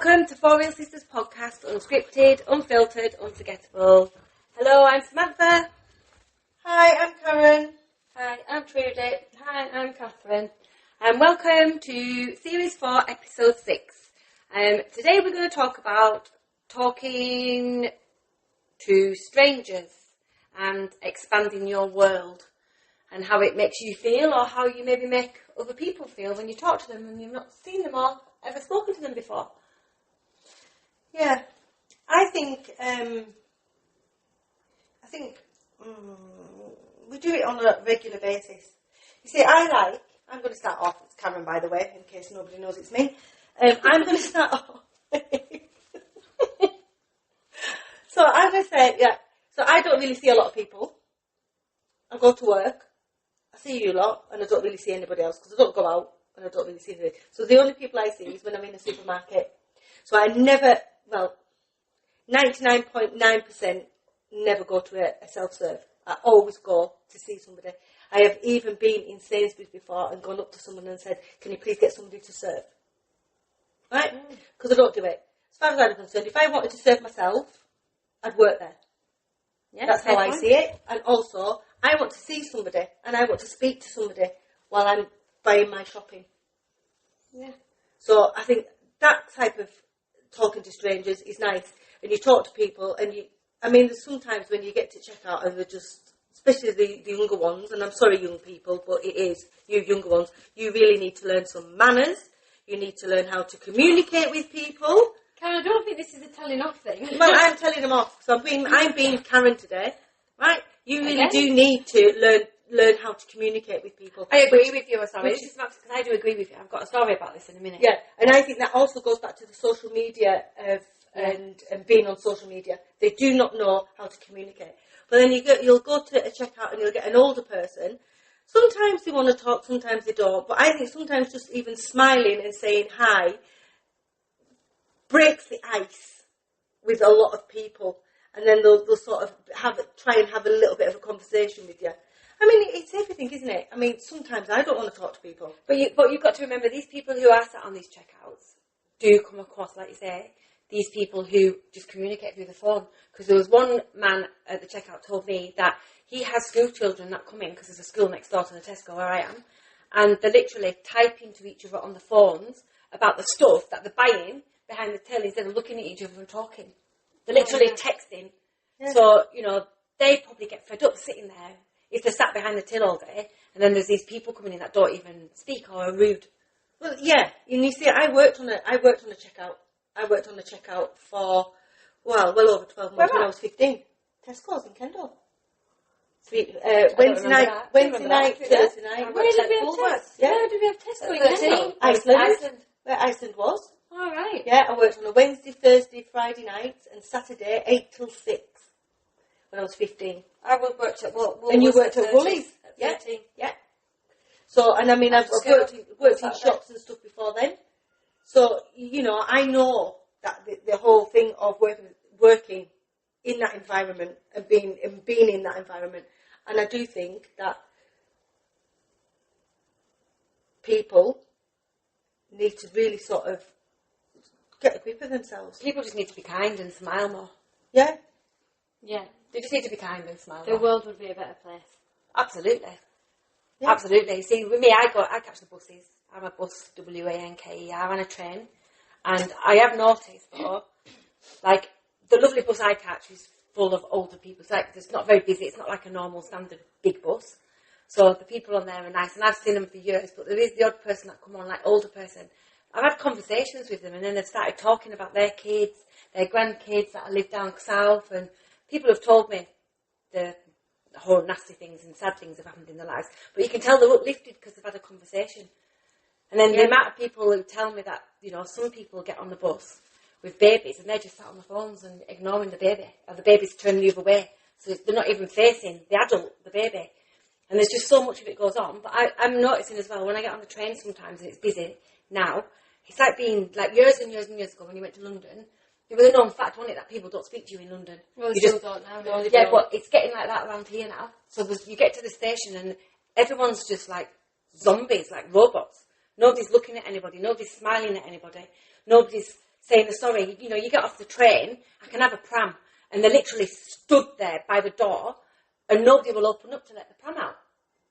Welcome to Four Real Sisters podcast, unscripted, unfiltered, unforgettable. Hello, I'm Samantha. Hi, I'm Karen. Hi, I'm Trudy. Hi, I'm Catherine. And welcome to Series 4, Episode 6. Today we're going to talk about talking to strangers and expanding your world and how it makes you feel, or how you maybe make other people feel when you talk to them and you've not seen them or ever spoken to them before. Yeah, I think we do it on a regular basis. You see, I'm going to start off, it's Karen by the way, in case nobody knows it's me. I'm going to start off. So I'm going to say, so I don't really see a lot of people. I go to work, I see you a lot, and I don't really see anybody else because I don't go out and I don't really see anybody. So the only people I see is when I'm in a supermarket. So I never, 99.9% never go to a self-serve. I always go to see somebody. I have even been in Sainsbury's before and gone up to someone and said, can you please get somebody to serve? Right? Because I don't do it. As far as I'm concerned, if I wanted to serve myself, I'd work there. Yeah, that's how I see it. And also, I want to see somebody and I want to speak to somebody while I'm buying my shopping. Yeah. So I think that type of talking to strangers is nice. And you talk to people and there's sometimes when you get to checkout and they're just, especially the younger ones, and I'm sorry young people, but it is, you younger ones, you really need to learn some manners. You need to learn how to communicate with people. Karen, I don't think this is a telling off thing. Well, I'm telling them off. So I'm being Karen today, right? You really do need to learn how to communicate with people. I agree with you, sorry. This is because I do agree with you. I've got a story about this in a minute. Yeah, and I think that also goes back to the social media and being on social media. They do not know how to communicate. But then you'll go to a checkout and you'll get an older person. Sometimes they want to talk, sometimes they don't. But I think sometimes just even smiling and saying hi breaks the ice with a lot of people. And then they'll sort of try and have a little bit of a conversation with you. I mean, it's everything, isn't it? I mean, sometimes I don't want to talk to people. But you've got to remember, these people who are sat on these checkouts do come across, like you say, these people who just communicate through the phone. Because there was one man at the checkout told me that he has school children that come in, because there's a school next door to the Tesco where I am, and they're literally typing to each other on the phones about the stuff that they're buying behind the till instead of looking at each other and talking. They're literally texting. Yeah. So, they probably get fed up sitting there if they're sat behind the till all day, and then there's these people coming in that don't even speak or are rude. Well, yeah, and you see, I worked on a checkout. I worked on a checkout for, well over 12 months when I was 15. Tesco's in Kendal. Wednesday night, Thursday night. Where did we have Tesco in Kendal? Iceland. Where Iceland was. All right. Yeah, I worked on a Wednesday, Thursday, Friday nights and Saturday, 8 till 6 when I was 15. I worked at Woolworths. And you worked at Woolies? At 13. Yeah. So, and I mean, I've worked in shops and stuff before then. So, I know that the whole thing of working in that environment and being in that environment. And I do think that people need to really sort of get a grip of themselves. People just need to be kind and smile more. Yeah. Yeah. They just need to be kind and smile more. The world would be a better place. Absolutely. Yeah. Absolutely. See, with me, I catch the buses. I'm a bus, WANKER, and a train. And I have noticed, though, like, the lovely bus I catch is full of older people. It's not very busy. It's not like a normal standard big bus. So the people on there are nice. And I've seen them for years, but there is the odd person that come on, like older person. I've had conversations with them, and then they've started talking about their kids, their grandkids that live down south, and people have told me the whole nasty things and sad things have happened in their lives. But you can tell they're uplifted because they've had a conversation. And then the amount of people who tell me that, some people get on the bus with babies and they're just sat on the phones and ignoring the baby, or the baby's turning the other way. So they're not even facing the adult, the baby. And there's just so much of it goes on. But I'm noticing as well, when I get on the train sometimes and it's busy now, it's like being, like years and years and years ago when you went to London, it was a known fact, wasn't it, that people don't speak to you in London. Well, you still don't now. Yeah, but it's getting like that around here now. So you get to the station and everyone's just like zombies, like robots. Nobody's looking at anybody. Nobody's smiling at anybody. Nobody's saying, sorry, you know, you get off the train, I can have a pram. And they're literally stood there by the door and nobody will open up to let the pram out.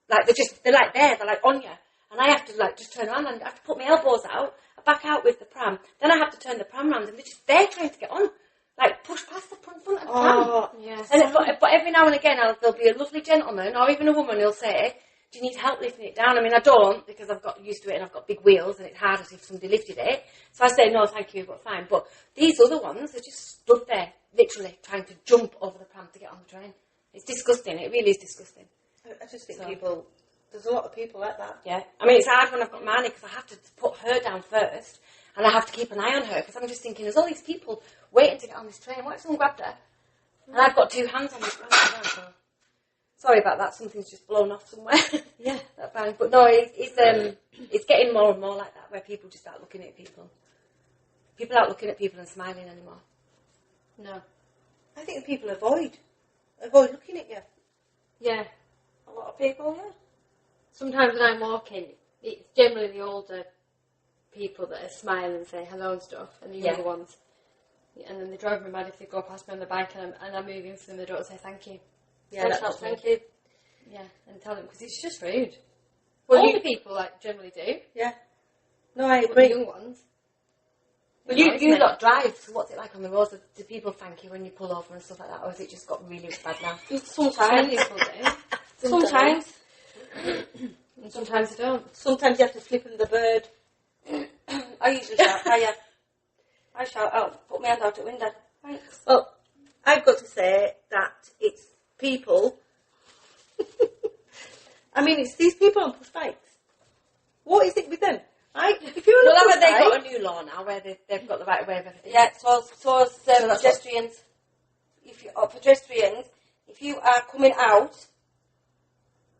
Like, they're like there, they're like on you. And I have to like just turn around and I have to put my elbows out, back out with the pram. Then I have to turn the pram round and they're just there trying to get on. Like, push past the front of the pram. Oh, yes. But every now and again, there'll be a lovely gentleman or even a woman who'll say, do you need help lifting it down? I mean, I don't, because I've got used to it and I've got big wheels and it's harder if somebody lifted it. So I say, no, thank you, but fine. But these other ones are just stood there, literally trying to jump over the pram to get on the train. It's disgusting. It really is disgusting. I just think there's a lot of people like that. Yeah. I mean, it's hard when I've got Marnie because I have to put her down first and I have to keep an eye on her because I'm just thinking, there's all these people waiting to get on this train. What if someone grabbed her? And I've got two hands on this pram. So. Sorry about that. Something's just blown off somewhere. Yeah. That bang. But no, it's getting more and more like that, where people just start looking at people. People aren't looking at people and smiling anymore. No. I think people avoid looking at you. Yeah. A lot of people, yeah. Sometimes when I'm walking, it's generally the older people that are smiling and say hello and stuff, and the younger ones. And then they drive me mad if they go past me on the bike and I'm moving for them, they don't say thank you. Yeah, that's thank you. Yeah, and tell them, because it's just rude. Well, older people generally do. Yeah. No, I But agree. the young ones. But you lot drive, so what's it like on the roads? Do people thank you when you pull over and stuff like that, or has it just got really bad now? Some Sometimes. people do. Sometimes. And sometimes they don't. Sometimes you have to flip in the bird. I usually shout, hiya. I shout out, put my hand out the window. Thanks. Well, I've got to say that it's people. I mean, it's these people on push bikes. What is it with them? If you're on a push Haven't they bike, got a new law now where they've got the right way of everything? Yeah, so as that's pedestrians, if you are coming out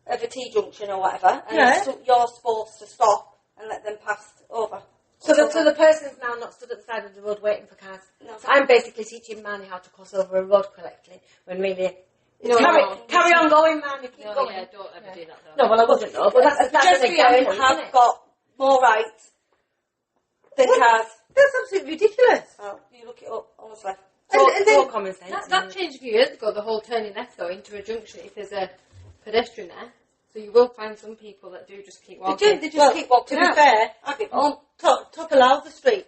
of a T-junction or whatever, and you're supposed to stop and let them pass over. So the person's now not stood at the side of the road waiting for cars. No. So I'm basically teaching Manny how to cross over a road correctly, when really... No, carry on going, Manny, keep No, going. yeah, don't ever do that though. No, well, I wouldn't know, but that's an Pedestrians example, isn't have it? got more rights than cars. that's absolutely ridiculous. Oh, you look it up, honestly. And then, All common sense. That changed a few years ago, the whole turning left though into a junction if there's a pedestrian there. So you will find some people that do just keep walking. They just keep walking to be out. fair, I'd be home. topple out the street.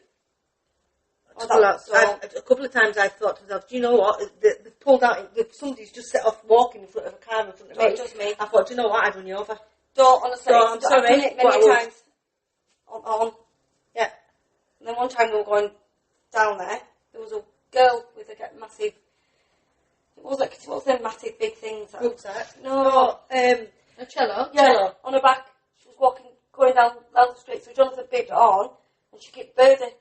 Topple out, so- A couple of times I thought to myself, do you know what? They've pulled out, somebody's just set off walking in front of a car in front of No, me. it does me. I thought, do you know what? I'd run you over. Don't, honestly. So, I'm sorry, I've done it but I many would. times. On. Yeah. And then one time we were going down there was a girl with a massive... What was them massive big things? Rucksack. No. A cello? Yeah, Cello. on her back. She was going down the street, so Jonathan bipped her on, and she kicked Birdie.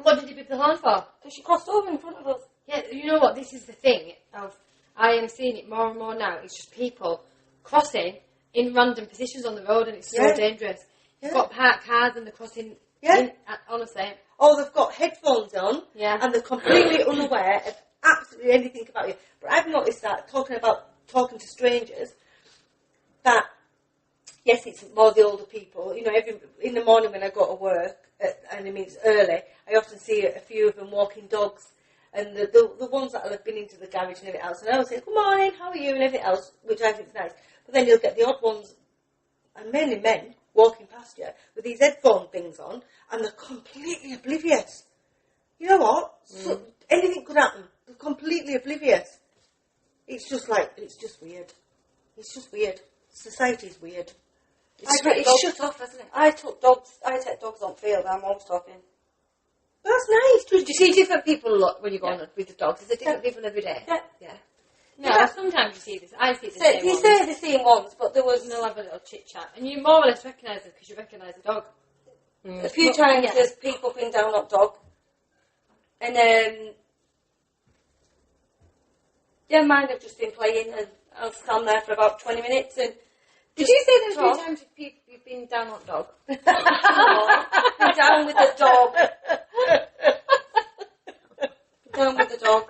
What did you beep the horn for? Because she crossed over in front of us. Yeah, you know what? This is the thing of I am seeing it more and more now. It's just people crossing in random positions on the road, and it's so Yeah. dangerous. You've Yeah. got parked cars and they're crossing. Yeah. Honestly. Or they've got headphones on, Yeah. and they're completely unaware of absolutely anything about you. But I've noticed that, talking to strangers, that, yes, it's more the older people. You know, in the morning when I go to work, and I mean it's early, I often see a few of them walking dogs, and the ones that will have been into the garage and everything else, and I always say, good morning, how are you, and everything else, which I think is nice. But then you'll get the odd ones, and mainly men, walking past you with these headphone things on, and they're completely oblivious. You know what? So, anything could happen. They're completely oblivious. It's just weird. It's just weird. Society's weird. It's shut off, hasn't it? I take dogs on field, I'm always talking. That's nice. Do you see different people when you go on with the dogs? Is there different people every day? Yeah. Yeah. No, Yeah. sometimes you see this. I see the So, same you ones. say the same ones, but there was And they'll have a little chit chat, and you more or less recognise them because you recognise the dog. a few times yeah. there's people been down that dog. And mine have just been playing, and I'll stand there for about 20 minutes and Did you say there's talk. three times you've been down on dog? Been down with the dog. Down with the dog.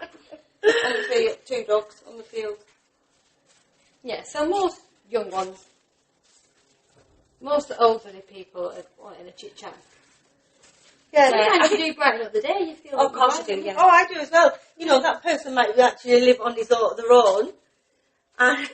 On the field, 2 dogs on the field. Yeah, so most young ones, most elderly people are wanting a chit chat. Yeah. Sometimes you do brighten up the day. You feel. Of course you do, yeah. Oh, I do as well. You know, that person might actually live on their own, and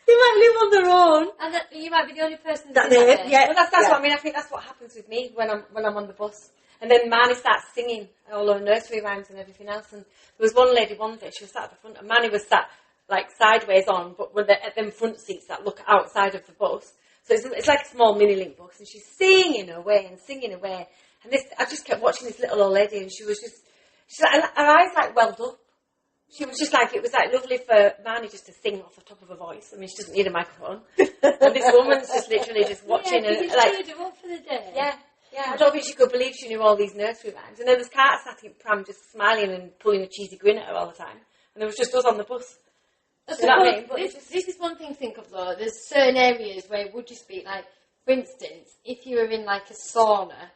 they might live on their own. And that you might be the only person That that's in they, that day. yeah. Well, that's what I mean. I think that's what happens with me when I'm on the bus. And then Manny starts singing all her nursery rhymes and everything else. And there was one lady one day, she was sat at the front, and Manny was sat like sideways on, but with at them front seats that look outside of the bus. So it's like a small mini link bus, and she's singing away. And I just kept watching this little old lady, and she's like, her eyes like welled up. She was just like, it was like lovely for Manny just to sing off the top of her voice. I mean, she doesn't need a microphone. And this woman's just literally just watching her. Like, cheered her up for the day. Yeah. I don't think she could believe she knew all these nursery rhymes. And then there's Carter sat in pram just smiling and pulling a cheesy grin at her all the time. And there was just us on the bus. So You know what I mean? But this is one thing to think of though. There's certain areas where would you speak, like, for instance, if you were in like a sauna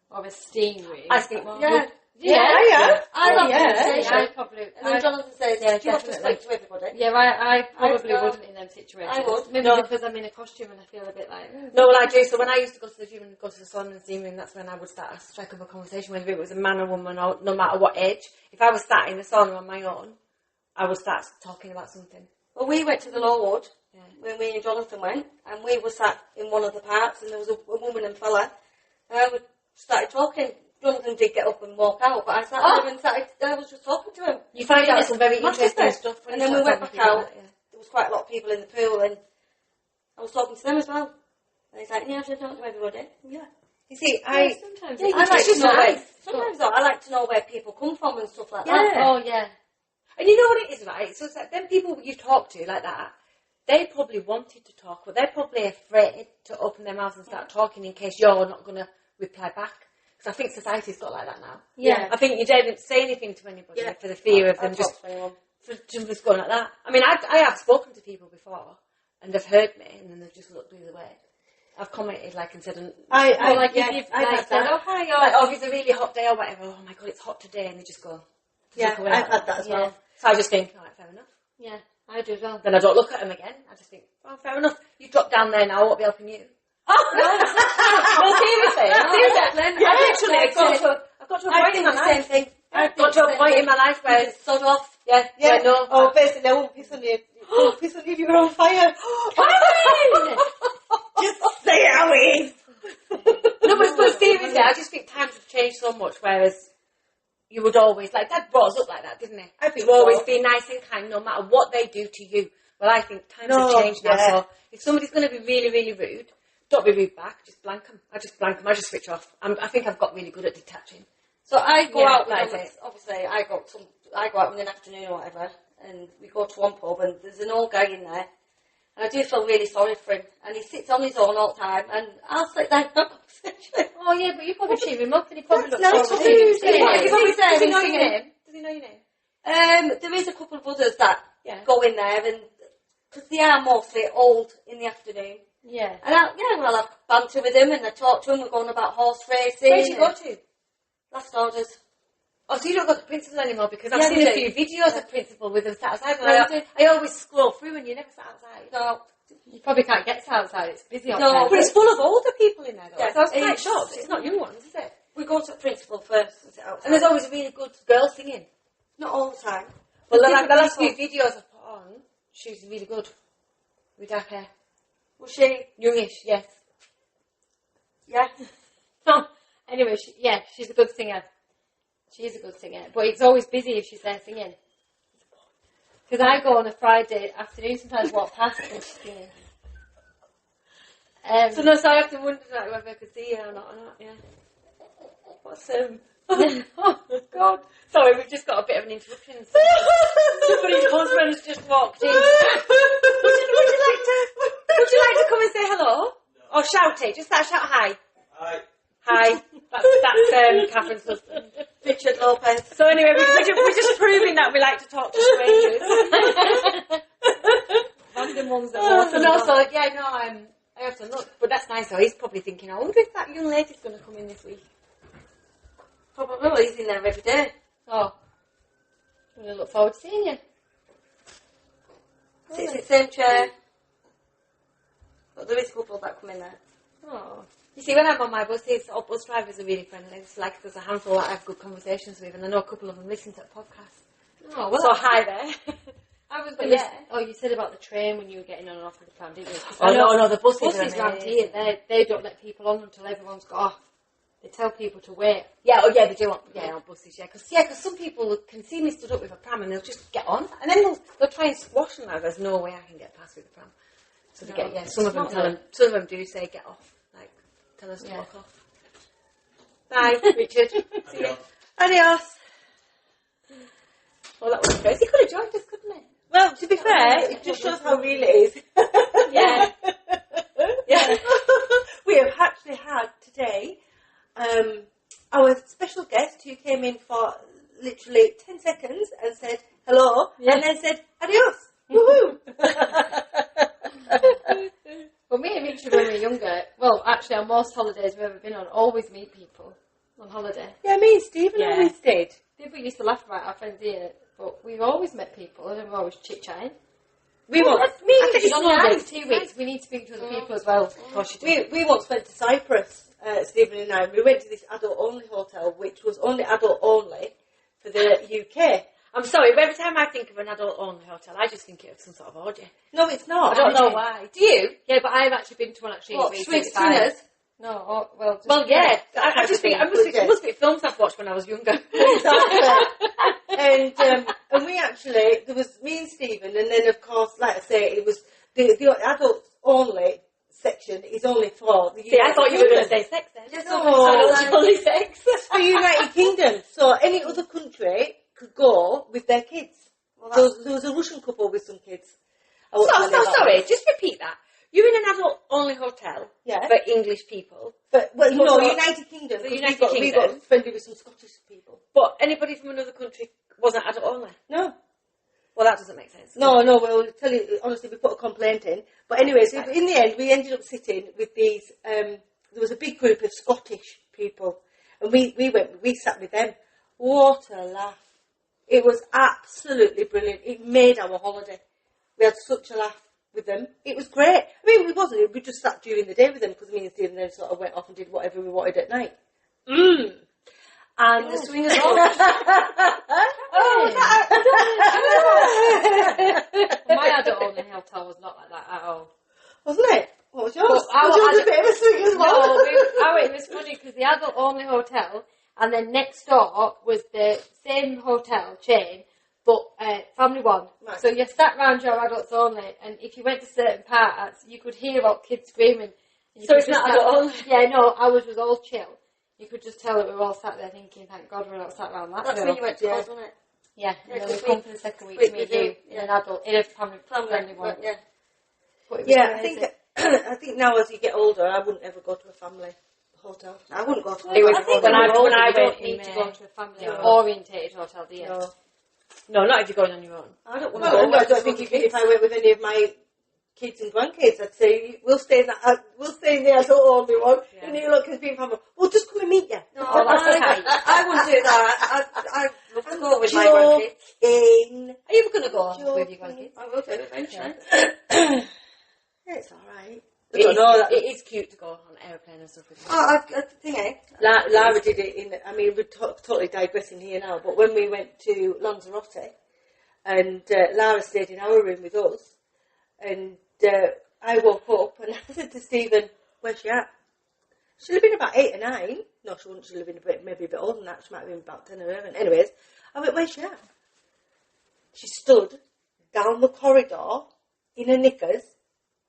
or a steam room. I think, Yeah. I love I probably. And then Jonathan says, do you have to speak to everybody? Yeah, I probably wouldn't in them situations. I would. Maybe because I'm in a costume and I feel a bit like... No, well, I do. So when I used to go to the gym and go to the sauna and steam room, that's when I would start to strike up a conversation, whether it was a man or woman, or no matter what age. If I was sat in the sauna on my own, I would start talking about something. Well, we went to the Lawwood when me and Jonathan went, and we were sat in one of the parts, and there was a woman and fella, and we started talking. Jonathan did get up and walk out, but I sat there and I was just talking to him. You find out some very interesting stuff. And then we went back out. There was quite a lot of people in the pool, and I was talking to them as well. And he's like, yeah, I should talk to everybody. Yeah. You see, sometimes I like to know sometimes though, I like to know where people come from and stuff like that. Oh, yeah. And you know what it is, right? So it's like them people you talk to like that, they probably wanted to talk, but they're probably afraid to open their mouths and start talking in case you're not going to reply back. Because I think society's got like that now. Yeah. I think you don't say anything to anybody for the fear of them just going like that. I mean, I have spoken to people before and they've heard me and then they've just looked the other way. I've commented and said, if you've said, oh, hi, if it's a really hot day or whatever, oh my God, it's hot today, and they just go. Yeah, I've had that as well. So I just think, all right, fair enough. Yeah, I do as well. Then I don't look at them again. I just think, oh, fair enough. You drop down there now, I won't be helping you. Oh, no, seriously. I've got to a point in my life. Same thing. I've got to a point in my life where it's sod off. Yeah. No. Oh, basically, I won't piss on you. I won't piss on you if you're on fire. Just say how it is. No, but seriously, I just think times have changed so much, whereas you would always, like, Dad brought us up like that, didn't he? I think to always be nice and kind, no matter what they do to you. Well, I think times have changed now, so if somebody's going to be really, really rude, don't be rude back, just blank them. I just switch off. I think I've got really good at detaching. So I go out with that them, is it. obviously I go out in the afternoon or whatever, and we go to one pub and there's an old guy in there, and I do feel really sorry for him, and he sits on his own all the time, and I'll sit there and have a conversation. Oh, yeah, but you probably cheer him up, and he probably looks nice forward to to you. Does he know your name? Does he know your name? There is a couple of others that go in there, and because they are mostly old in the afternoon. Yeah. And I'll have banter with him, and I talk to him. We're going about horse racing. Where do you go to? Last orders. Oh, so you don't go to Principal anymore? Because I've Yeah, seen we a do. few videos of Principal with them sat outside. Yeah, And I always scroll through and you never sat outside. No. You probably can't get to outside, it's busy No, outside. But it's full of older people in there, though. Yeah, So I was quite it's- shocked. It's not young ones, is it? We go to the principal first and sit outside. And there's always a really good girl singing. Not all the time. Well, the Different last few people. videos I've put on, she's really good. With dark hair. Was she? Youngish, yes. Yeah. Anyway, she's a good singer. She is a good singer. But it's always busy if she's there singing. Because I go on a Friday afternoon, sometimes walk past and she's singing. So I have to wonder like, whether I could see her or not, yeah. What's oh, God. Sorry, we've just got a bit of an interruption. Somebody's husband's just walked in. Would you like to come and say hello? No. Or shout it? Just shout hi. Hi. Hi. That's Catherine's husband. Richard Lopez. So anyway, we're just proving that we like to talk to strangers. Random ones that walk in. I have to look. But that's nice though. He's probably thinking, I wonder if that young lady's going to come in this week. Probably. He's in there every day. Oh. I'm going to look forward to seeing you. Sits in the same chair. But there is a couple that come in there. Oh. You see, when I'm on my buses, all bus drivers are really friendly. It's like there's a handful that I have good conversations with, and I know a couple of them listen to the podcast. Oh, well, So hi there. I was But going to yeah. Oh, you said about the train when you were getting on and off of the tram, didn't you? 'Cause Oh, I know no, the buses buses are around amazing. here, they don't let people on until everyone's got off. They tell people to wait. Yeah, they do on buses, yeah. Because some people can see me stood up with a pram and they'll just get on, and then they'll try and squash them. Now there's no way I can get past with the pram. So they No, get, some of them not tell right. them, some of them do say get off, like tell us to Yeah. walk off. Bye, Richard. See you. Adios. Well, that was crazy. He could have joined us, couldn't he? Well, to be fair, it just shows how real it is. Yeah. Yeah. We have actually had today our special guest who came in for literally 10 seconds and said hello, and then said adios. Woohoo! Well, me and Richard, when we were younger, well, actually, on most holidays we've ever been on, always meet people on holiday. Yeah, me and Stephen Yeah. always did. People used to laugh about our friends here, but we've always met people and we're always chit-chatting. We once, I think it's on holiday for 2 weeks. We need to speak to other people as well. Of course you do. we once went to Cyprus, Stephen and I. We went to this adult-only hotel, which was only adult-only for the UK. I'm sorry, but every time I think of an adult-only hotel, I just think of some sort of orgy. No, it's not. I don't know why. Do you? Yeah, but I've actually been to one actually. What, in sweet 365. swingers? No, well, just Well, yeah. I That's just think the thing, it must be films I've watched when I was younger. And we actually, there was me and Stephen, and then of course, like I say, it was the adults only section is only for the See, I thought you were going to say sex then. Just No. Only sex. for United Kingdom. So any other country could go with their kids. Well, There was a Russian couple with some kids. I So, won't tell you about sorry, that. just repeat that. You're in an adult-only hotel Yeah. for English people, But no, So- United Kingdom. So 'cause United we Kingdom. got friendly with some Scottish people. but anybody from another country wasn't adult-only. No. Well, that doesn't make sense. No, well, tell you, honestly, we put a complaint in. But anyways, in the end, we ended up sitting with these, there was a big group of Scottish people. And we sat with them. What a laugh. It was absolutely brilliant. It made our holiday. We had such a laugh with them. It was great. I mean, we just sat during the day with them because me and Stephen then sort of went off and did whatever we wanted at night. And the swingers on. My adult-only hotel was not like that at all. Wasn't it? What was yours? Well, was yours a bit of a swing as well? No, it was funny because the adult-only hotel, and then next door was the same hotel chain, but family one. Right. So you sat round your adults only, and if you went to certain parts, you could hear about kids screaming. And you So could it's just not sat- adult-only? Yeah, no, ours was all chill. You could just tell that we were all sat there thinking, thank God we're not sat around that. That's hill. when you went to Yeah. Oz, wasn't it? Yeah, Yeah, and then we 'cause come we- for the second week we to meet do, you in an adult, in a family friendly one. But, yeah. But it was Yeah, I amazing. think I think now as you get older, I wouldn't ever go to a family hotel. I wouldn't go to It was I think when when I you're older, when I you don't went need in to there. go to a family No. orientated hotel, do you? No. No, not if you're going on your own. I don't want Well, to go. I don't think if I went with any of my kids and grandkids, I'd say we'll stay in the adult only one, Yeah. and you look as being family. Well, just come and meet you. No, Oh, that's okay. I wouldn't do that. I'd love to go with my Joking. grandkids. Are you going to go Sure. with your grandkids? I will do eventually. Yeah, it's all right. I It don't is, know. it is cute to go on an aeroplane and stuff with you. Oh, I think, Lara did it in. I mean, we're totally digressing here now, but when we went to Lanzarote, and Lara stayed in our room with us, and I woke up and I said to Stephen, "Where's she at?" She'll have been about 8 or 9. No, she wouldn't. She'll have been maybe a bit older than that. She might have been about 10 or 11. Anyways, I went, "Where's she at?" She stood down the corridor in her knickers,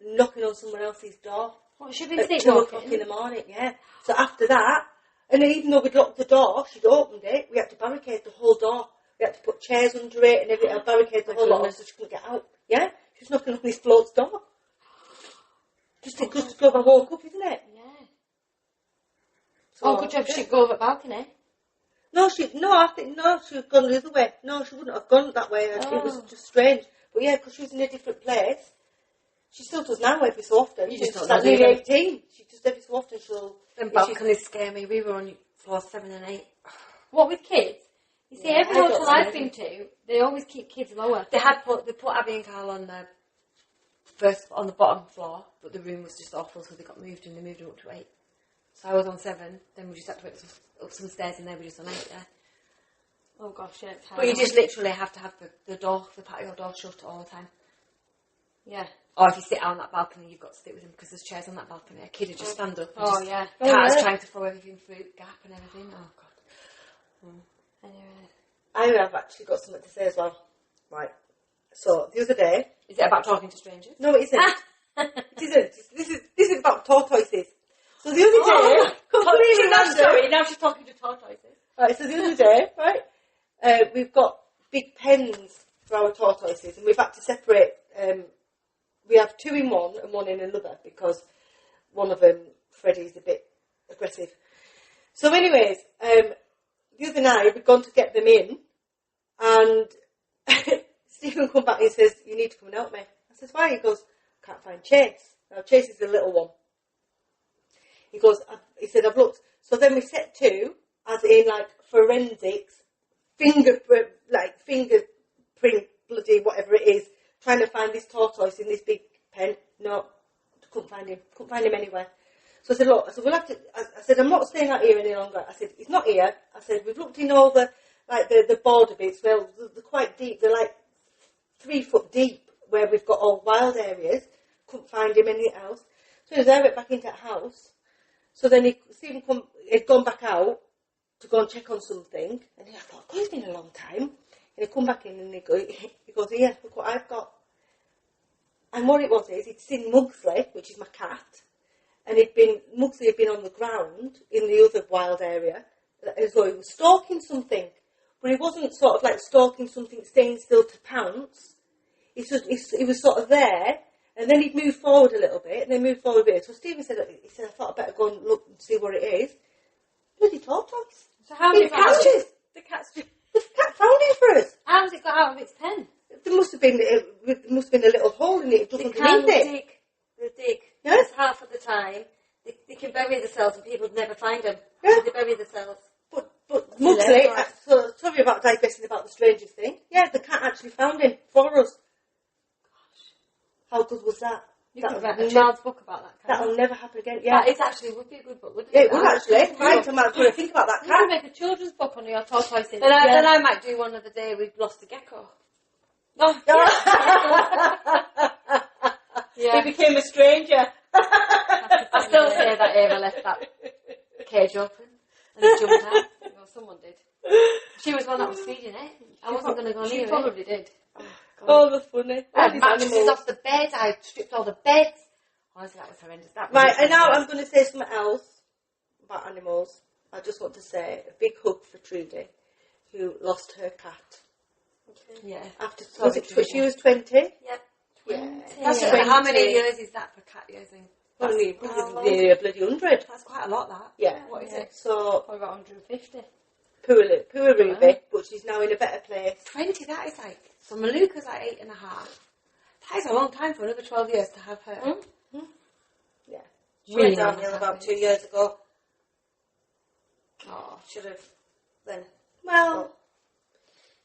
knocking on someone else's door. What, she'd been At 2 sleepwalking? o'clock in the morning, yeah. So after that, and then even though we'd locked the door, she'd opened it, we had to barricade the whole door. We had to put chairs under it and everything, barricade the whole lot so she couldn't get out. Yeah? She was knocking on this bloke's door. Just a good job I woke up, isn't it? Yeah. So, Oh, good job she go over the balcony. I think she had gone the other way. No, she wouldn't have gone that way. And It was Oh. just strange. But yeah, because she was in a different place. She still does now every so often. You just She's don't like know, do nearly you? 18. She just every so often she'll... Them if balconies scare me. We were on floor 7 and 8. What, with kids? You see, Yeah, every I don't hotel see I've it. been to, they always keep kids lower. They put Abby and Carl on the on the bottom floor, but the room was just awful, so they got moved and they moved them up to 8. So I was on 7, then we just had to wait up some stairs and they were just on 8 there. Oh gosh, yeah, it's hard. But you just literally have to have the patio door shut all the time. Yeah. Or if you sit out on that balcony, you've got to sit with them because there's chairs on that balcony. A kid would just stand up and Oh, just yeah. cats trying to throw everything through the gap and everything. Oh, God. Anyway. I have actually got something to say as well. Right. So, the other day... Is it about talking to strangers? No, it isn't. It isn't. This is about tortoises. So the other day... completely random. Sorry, now she's talking to tortoises. Right, so the other day, right, we've got big pens for our tortoises and we've had to separate... we have 2 in one and 1 in another because one of them, Freddie's a bit aggressive. So anyways, the other night we'd gone to get them in and Stephen come back and he says, you need to come and help me. I says, why? He goes, I can't find Chase. Now Chase is the little one. He goes, he said, I've looked. So then we set 2, as in like forensics, fingerprint, bloody whatever it is, trying to find this tortoise in this big pen. No, couldn't find him. Couldn't find him anywhere. So I said, look, we'll have to, I said, I'm not staying out here any longer. I said, he's not here. I said, we've looked in all the border bits. Well, they're quite deep. They're like 3 foot deep where we've got all wild areas. Couldn't find him anywhere else. So I went back into the house. So then he'd gone back out to go and check on something. And I thought, God, it's been a long time. And he'd come back in and he goes, yeah, look what I've got. And what it was is he'd seen Mugsley, which is my cat, and Mugsley had been on the ground in the other wild area, as though he was stalking something. But he wasn't sort of like stalking something, staying still to pounce. He was sort of there, and then he'd move forward a little bit, and then move forward a bit. So Stephen said, I thought I'd better go and look and see what it is. Bloody tortoise. So how did The cat found it for us. How has it got out of its pen? There must have been a little hole in it. They can dig. They dig. Yes. Because half of the time, they can bury the cells and people never find them. Yeah. They bury the cells. But Mugsley, so sorry about digressing about the strangest thing. Yeah, the cat actually found him for us. Gosh. How good was that? You could write a child's book about that cat. That'll never happen again. Yeah. That actually would be a good book, wouldn't Yeah, it? it would actually. Right, I'm going to think about that You could cat. make a children's book on your tortoises. Then I might do one of the day we've lost a gecko. Oh, Yeah. He became a stranger. I still say that Ava left that cage open and it jumped out. Well, someone did. She was one that was feeding it. I wasn't going to go near She it. probably did. Oh, that's funny. I All had these mattresses animals. off the beds. I stripped all the beds. Honestly, that was horrendous. That Right, really and now was. I'm going to say something else about animals. I just want to say a big hug for Trudy, who lost her cat. Yeah. After Sorry, she was 20. Yep. Yeah. That's Yeah. how many years is that for cat using? Probably nearly a bloody 100. That's quite a lot, that. Yeah. What is it? So, Probably about 150. poor Ruby, but she's now in a better place. 20, that is like... So Maluka's like 8.5. That is a long time for another 12 years to have her. Yeah. She Really went downhill not about happy. 2 years ago. Oh. Should have then. Well,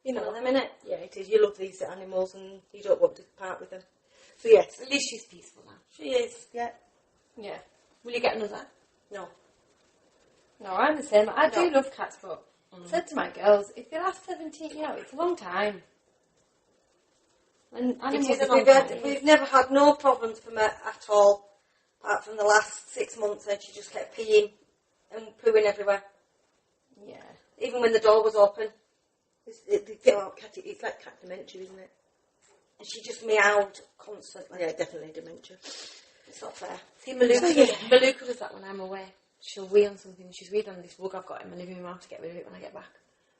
you One know, of them, innit? yeah, it is. You love these animals and you don't want to part with them. So, yes. At least she's peaceful now. She is. Yeah. Yeah. Will you get another? No. No, I'm the same. I do No. love cats, but I said to my girls, if they last 17 years, it's a long time. And animals is a are long long time. We've never had no problems from her at all, apart from the last 6 months, and she just kept peeing and pooing everywhere, Yeah. even when the door was open. It's like cat dementia, isn't it? And she just meowed constantly. Yeah, definitely dementia. It's not fair. See, Maluka does that when I'm away. She'll wee on something. She's weed on this rug I've got in my living room. I have to get rid of it when I get back.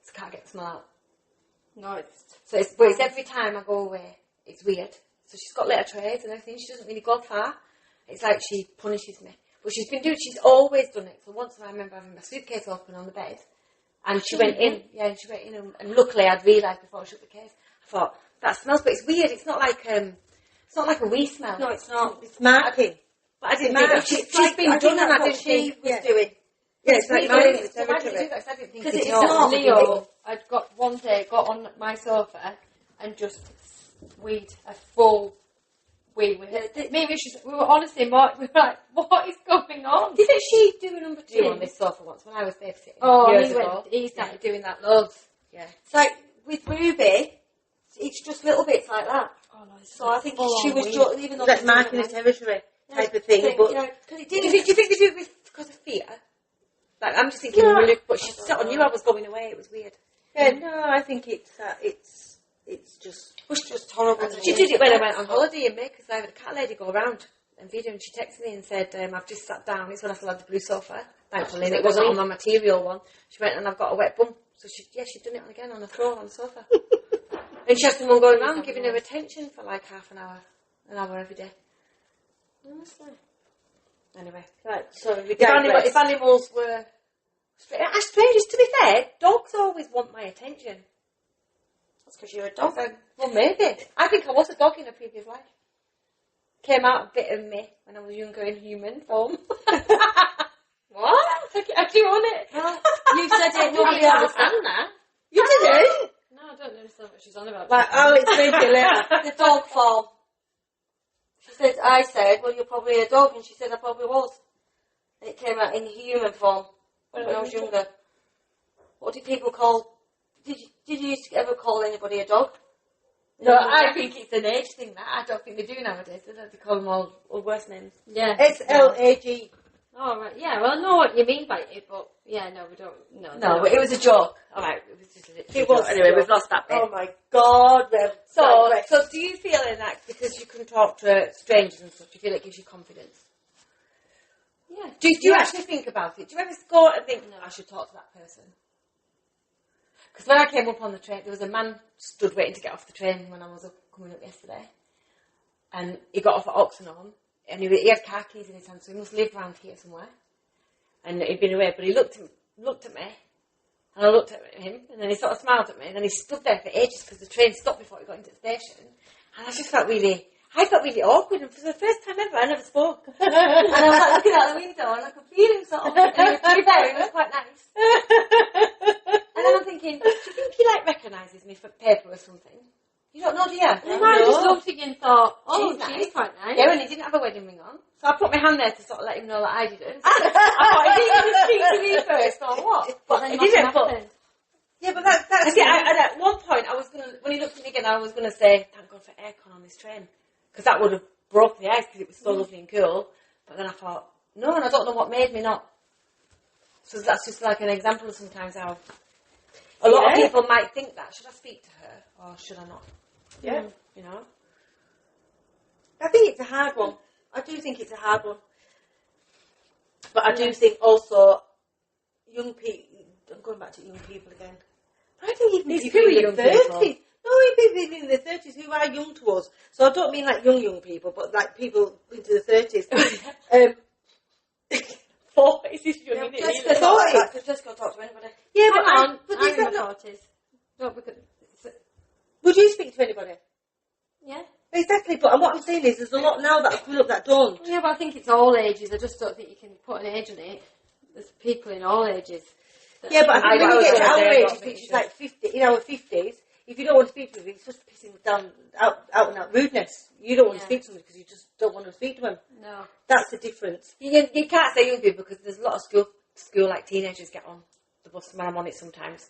So I can't get the smell out. No, it's... So it's every time I go away. It's weird. So she's got litter trays and everything. She doesn't really go far. It's like she punishes me. But she's always done it. So once I remember having my suitcase open on the bed, and she went in. Yeah, and she went in, and luckily I'd realised before I shut the case. I thought that smells, but it's weird. It's not like a wee smell. No, it's not. It's marking. But I didn't Mark. think she's been done, and I didn't she think. was doing. Yeah, it's like Why marking did the so why did you do territory. that? 'Cause I didn't think 'Cause it it's was. not Leo. I'd got on my sofa and just weed a full we were honestly more, we were like, what is going on? Didn't she do a number 2 on this sofa once when I was babysitting? Oh, years ago? he started doing that loads. Yeah. It's like with Ruby, it's just little bits like that. Oh, no, So I think she was even though That's marking the territory type of thing. But you know, 'cause it Do you didn't. think they do it because of fear? Like, I'm just thinking, but she sort of knew I was going away. It was weird. yeah, no, I think it's just. It was just horrible. She did it when I went on holiday in May because I had a cat lady go around and feed her, and she texted me and said, I've just sat down. It's when I still had the blue sofa, thankfully, and it wasn't on my material one. She went, and I've got a wet bum. So she'd done it again on the floor on the sofa. And she had someone going around giving her attention for like half an hour every day. Honestly. Anyway. Right, so we If animals were strangers, to be fair, dogs always want my attention. That's because you're a dog. Well, maybe. I think I was a dog in a previous life. Came out a bit of me when I was younger in human form. What? I do want it. Well, you said it, nobody understand that. You didn't? No, I don't understand what she's on about. Right, I'll explain to you later. The dog form. I said, well, you're probably a dog, and she said I probably was. And it came out in human form when I was younger. What did people call? Did you used to ever call anybody a dog? No, I think it's an age thing. That I don't think they do nowadays. They don't call them all worse names. Yeah. SLAG. Oh, right. Yeah, well, I know what you mean by it, but yeah, no, we don't. No, but it was a joke. All right, it was just a It was. Anyway, we've lost that bit. Oh my God. So do you feel in that because you can talk to strangers and stuff, do you feel it gives you confidence? Yeah. Do you actually think about it? Do you ever go and think, no, I should talk to that person? Because when I came up on the train, there was a man stood waiting to get off the train when I was coming up yesterday. And he got off at Oxenholme. And he had car keys in his hand, so he must live around here somewhere. And he'd been away, but he looked at me. And I looked at him, and then he sort of smiled at me. And then he stood there for ages because the train stopped before he got into the station. And I just felt really awkward. And for the first time ever, I never spoke. And I was like looking out the window, and I could feel him sort of. And to be fair, he was quite nice. And then I'm thinking, do you think he like recognises me for paper or something? You don't know, do you? You might have just looked at you and thought, oh, she's quite nice. Yeah, and he didn't have a wedding ring on. So I put my hand there to sort of let him know that I didn't. I thought, he didn't speak to me first or what? But he didn't. Yeah, but that's and at one point, I was going to, when he looked at me again, I was going to say, thank God for aircon on this train. Because that would have broke the ice because it was so lovely and cool. But then I thought, no, and I don't know what made me not. So that's just like an example of sometimes how a lot of people might think that. Should I speak to her or should I not? Yeah. You know? I think it's a hard one. I do think it's a hard one. But I do think also young people, I'm going back to young people again. I think even These people in young the 30s. people. No, people in the 30s who are young to us. So I don't mean like young people, but like people into the 30s. 40s is young, Yeah, isn't just it? go talk like that, 'cause just go talk to anybody. Yeah, Hang on, but I'm is in that the not... 40s. No, because, Would you speak to anybody? yeah. Exactly, but what I'm saying is there's a lot now that have come up that don't. Yeah, but I think it's all ages. I just don't think you can put an age on it. There's people in all ages. Yeah, but I think when you get to our I age, don't which is think like 50, in our 50s, if you don't want to speak to them, it's just pissing down out and out rudeness. You don't want to speak to them because you just don't want to speak to them. No. That's the difference. You can't say young people because there's a lot of school like teenagers get on the bus when I'm on it sometimes,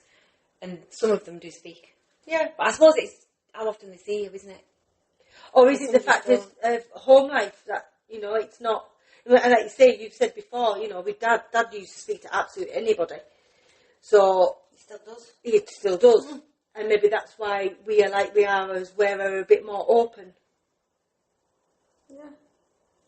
and some of them do speak. Yeah. But I suppose it's how often they see you, isn't it? Or is it the fact of home life that, you know, it's not... And like you say, you've said before, you know, with Dad used to speak to absolutely anybody. So... He still does. It still does. Mm. And maybe that's why we are like we are, as we're a bit more open. Yeah.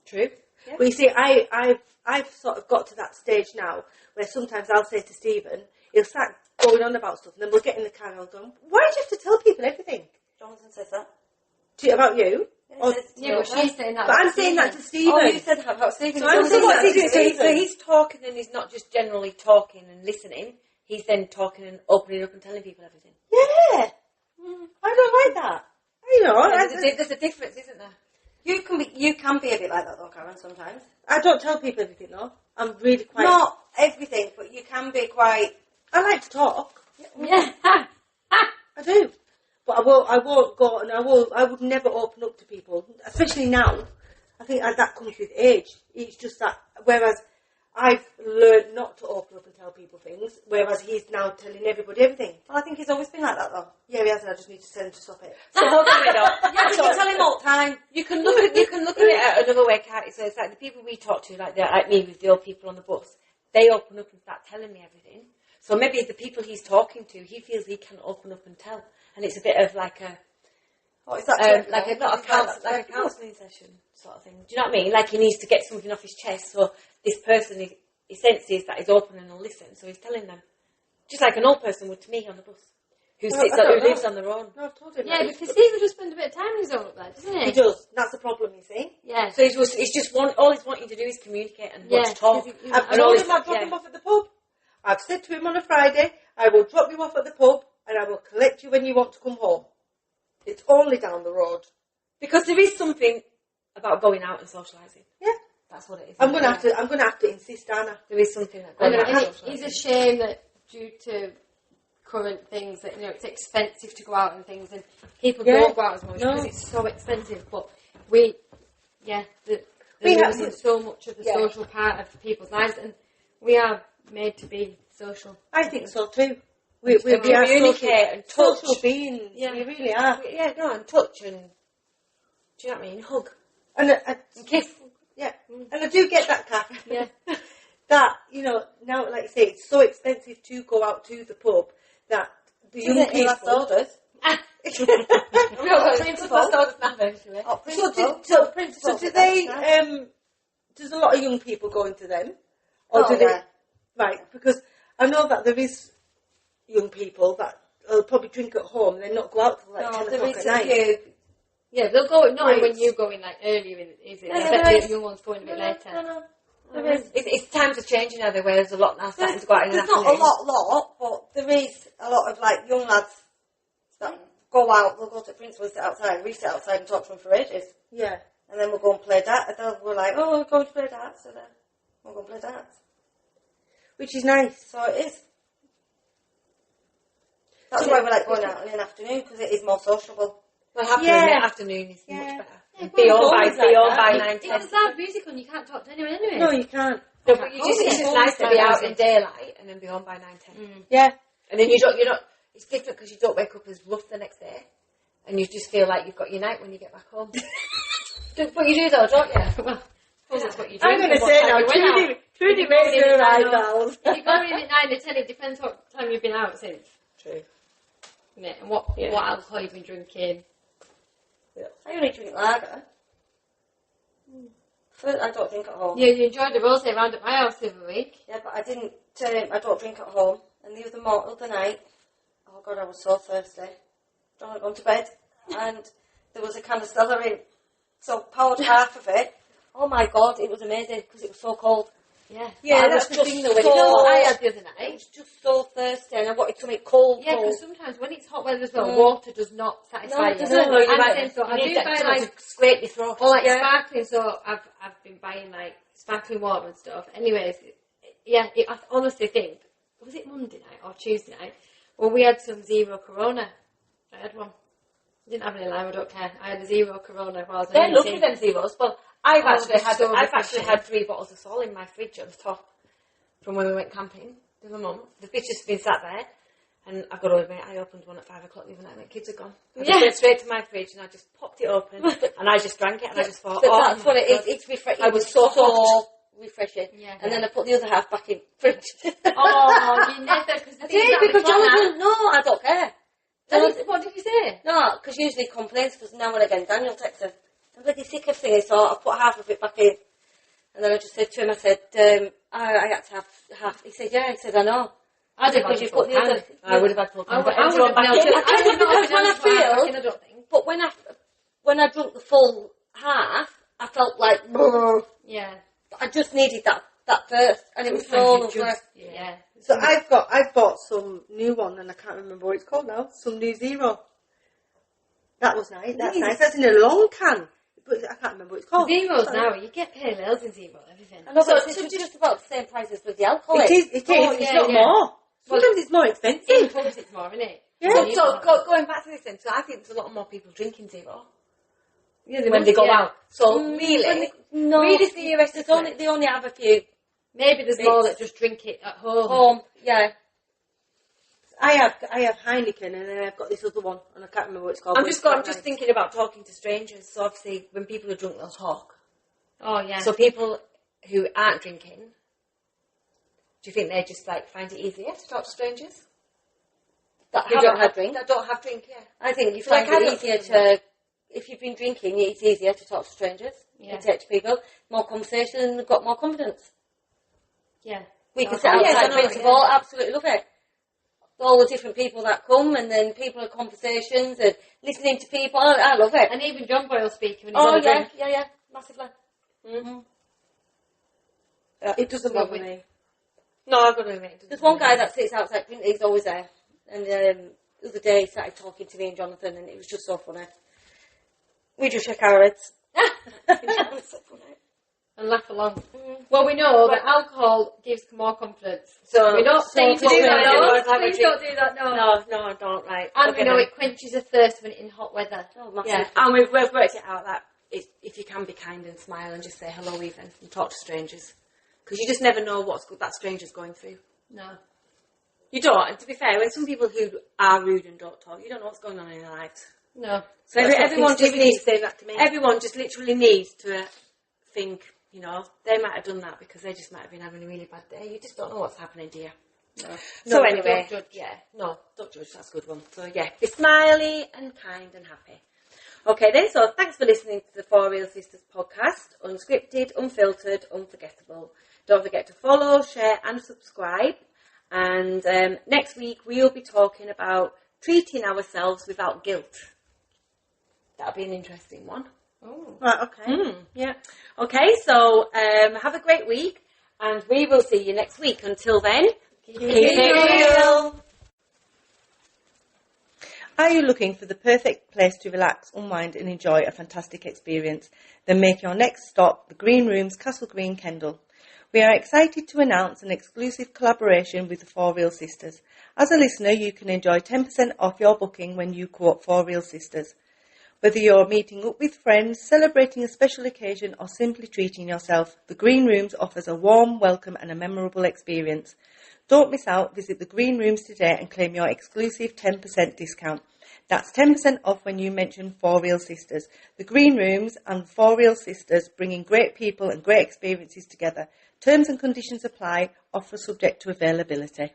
True. Yeah. Well, you see, I've sort of got to that stage now where sometimes I'll say to Stephen, he'll start going on about stuff, and then we'll get in the car and I'll go, why do you have to tell people everything? Jonathan says that. About you? Yeah, but she's saying that. But I'm saying that to Stephen. Oh, you said that about Stephen. So I'm saying that to Stephen. So he's talking, and he's not just generally talking and listening. He's then talking and opening up and telling people everything. Yeah. I don't like that. You know, there's a difference, isn't there? You can be a bit like that though, Karen, sometimes. I don't tell people everything though. I'm really quite... Not everything, but you can be quite... I like to talk. Yeah. I do. But I won't go, and I would never open up to people, especially now. I think that comes with age. It's just that, whereas I've learned not to open up and tell people things, whereas he's now telling everybody everything. Well, I think he's always been like that, though. Yeah, he hasn't. I just need to tell him to stop it. So hold on a minute. Yeah, you can tell him all the time. You can look at it another way, can't you? So it's like the people we talk to, like me with the old people on the bus, they open up and start telling me everything. So maybe the people he's talking to, he feels he can open up and tell, and it's a bit of like a counselling session sort of thing. Do you know what I mean? Like he needs to get something off his chest, so this person he senses that he's open and will listen, so he's telling them, just like an old person would to me on the bus, who lives on their own. No, I've told him. Yeah, because he would just spend a bit of time on his own up there, doesn't he? He does. That's the problem, you see. Yeah. So all he's wanting to do is communicate and want to talk. I've told him I'll drop him off at the pub. I've said to him on a Friday, I will drop you off at the pub and I will collect you when you want to come home. It's only down the road. Because there is something about going out and socialising. Yeah. That's what it is. I'm going to have to insist, Anna. There is something that going out and socialising. It's a shame that due to current things that, it's expensive to go out and things, and people don't go out as much because it's so expensive. But they're losing so much of the social part of people's lives, and we are made to be social. I think so too. We are communicate and touch. Social beings. Yeah. We really are. And touch and, do you know what I mean? Hug. And kiss. Yeah. And I do get that, Kath. Yeah. That, now, like you say, it's so expensive to go out to the pub that the young people... Last orders. So do they, does a lot of young people go into them? Or do they... Right, because I know that there is young people that will probably drink at home and then not go out till 10 o'clock at night. Yeah, they'll go not when you go in earlier, is it? I bet the young ones go in a bit later. No. It's times are changing now, where there's a lot now starting to go out in the afternoon. There's not a lot, but there is a lot of young lads that go out. They'll go to the principal and sit outside. We sit outside and talk to them for ages. Yeah. And then we'll go and play darts. We're like, we're going to play darts. So then we'll go and play darts. Which is nice. So it is. That's why we like going out in the afternoon, because it is more sociable. Well, happening in the afternoon is much better. Yeah, be on by 9, 10. It's loud music and you can't talk to anyone anyway. No, you can't. No, but it's just nice to be out in daylight and then be on by 9, 10. Yeah. And then you're not, it's different because you don't wake up as rough the next day and you just feel like you've got your night when you get back home. But you do though, don't you? Well, that's what you do. I'm going to say now, Trudy makes her eyebrows. If you go in at 9 or 10, it depends what time you've been out since. True. Yeah, and what alcohol you've been drinking. Yeah. I only drink lager. I don't drink at home. Yeah, you enjoyed the rosé round at my house the other week. Yeah, but I didn't. I don't drink at home. And the other night, oh God, I was so thirsty. John had gone to bed, and there was a can of celery. So poured half of it. Oh my God, it was amazing because it was so cold. Yeah, that's the thing though. You know what I had the other I night? was just so thirsty, and I wanted something cold. Yeah, because sometimes when it's hot weather as well, water does not satisfy you. No, you're right. So I do buy to scrape your throat. or sparkling. So I've been buying sparkling water and stuff. Anyways, I honestly think, was it Monday night or Tuesday night? Well, we had some zero Corona. I had one. I didn't have any lime. I don't care. I had a zero Corona. They're lovely, them zeros, but I've actually had 3 bottles of Sol in my fridge at the top from when we went camping with my mum. The bitch has been sat there, and I've got to admit, I opened one at 5 o'clock the other night when the kids are gone. I just went straight to my fridge and I just popped it open and I just drank it and I just thought, that's what it is. It's refreshing. I was so refreshing. Yeah. And then I put the other half back in fridge. Oh, you never, because John went, no, I don't care. What did you say? No, because usually he complains because now and again Daniel texts her, I'm bloody sick of things, so I put half of it back in. And then I just said to him, I said, I had to have half. He said, yeah. He said, I know. I would have had full can. I would have had full can. I would have been I don't think. But when I drank the full half, I felt like, yeah. But I just needed that first, and it was so lovely. Yeah. So I've bought some new one, and I can't remember what it's called now. Some new zero. That was nice. That's nice. That's in a long can, but I can't remember what it's called. Zeros now, you get pale ales in zero, everything. I know, but it's just about the same price as with the alcohol. It is. It's not more. Sometimes it's more In expensive. pubs it's more, isn't it? Yeah. So going back to this then, so I think there's a lot more people drinking zero Yeah, when they go yeah. out. So really, No, really theoretically, they only have a few Maybe there's It's- more that just drink it at home. home. Yeah. I have Heineken, and then I've got this other one, and I can't remember what it's called. I'm but just it's quite just nice. thinking about talking to strangers. So obviously, when people are drunk, they'll talk. Oh, yeah. So people who aren't drinking, do you think they just like find it easier to talk to strangers? That Who haven't had drink. That don't have drink, yeah. I think you So like, find I it don't easier think to, if you've been drinking, it's easier to talk to strangers, Yeah. to talk to people, more conversation, and they've got more confidence. yeah. We can Okay. sit Yes, I outside know, Principal, yeah. absolutely love it. All the different people that come, and then people have conversations, and listening to people, I love it. And even John Boy will speak when he's Oh, on a yeah, drink. yeah, massively. It doesn't bother me. No, I've got to admit. it doesn't There's one bother guy that sits outside Printer, he's always there. And the other day he started talking to me and Jonathan, and it was just so funny. We just shake our heads. That's so funny. And laugh along. Well, we know that alcohol gives more confidence. So We're not saying to what do we're that, gonna do no. is have a Please drink. don't do that, no. No, don't, right. And Okay, we know then. it quenches a thirst when it's in hot weather. Oh, massive. Yeah, and we've worked it out that if you can be kind and smile and just say hello even and talk to strangers. Because you just never know what that stranger's going through. No. You don't, and to be fair, when some people who are rude and don't talk, you don't know what's going on in their lives. No. So everyone just needs saying that to me. everyone just literally needs to think, you know, they might have done that because they just might have been having a really bad day. You just don't know what's happening, do you? No. So No, anyway, don't judge. yeah, no, don't judge. That's a good one. So yeah, be smiley and kind and happy. Okay then, so thanks for listening to the Four Real Sisters podcast, unscripted, unfiltered, unforgettable. Don't forget to follow, share and subscribe. And next week we'll be talking about treating ourselves without guilt. That'll be an interesting one. Oh. Right, okay. Yeah. Okay, so have a great week and we will see you next week. Until then, keep it real. Are you looking for the perfect place to relax, unwind and enjoy a fantastic experience? Then make your next stop the Green Rooms, Castle Green, Kendal. We are excited to announce an exclusive collaboration with the Four Real Sisters. As a listener, you can enjoy 10% off your booking when you quote Four Real Sisters. Whether you're meeting up with friends, celebrating a special occasion or simply treating yourself, the Green Rooms offers a warm welcome and a memorable experience. Don't miss out. Visit the Green Rooms today and claim your exclusive 10% discount. That's 10% off when you mention Four Real Sisters. The Green Rooms and Four Real Sisters, bringing great people and great experiences together. Terms and conditions apply. Offer subject to availability.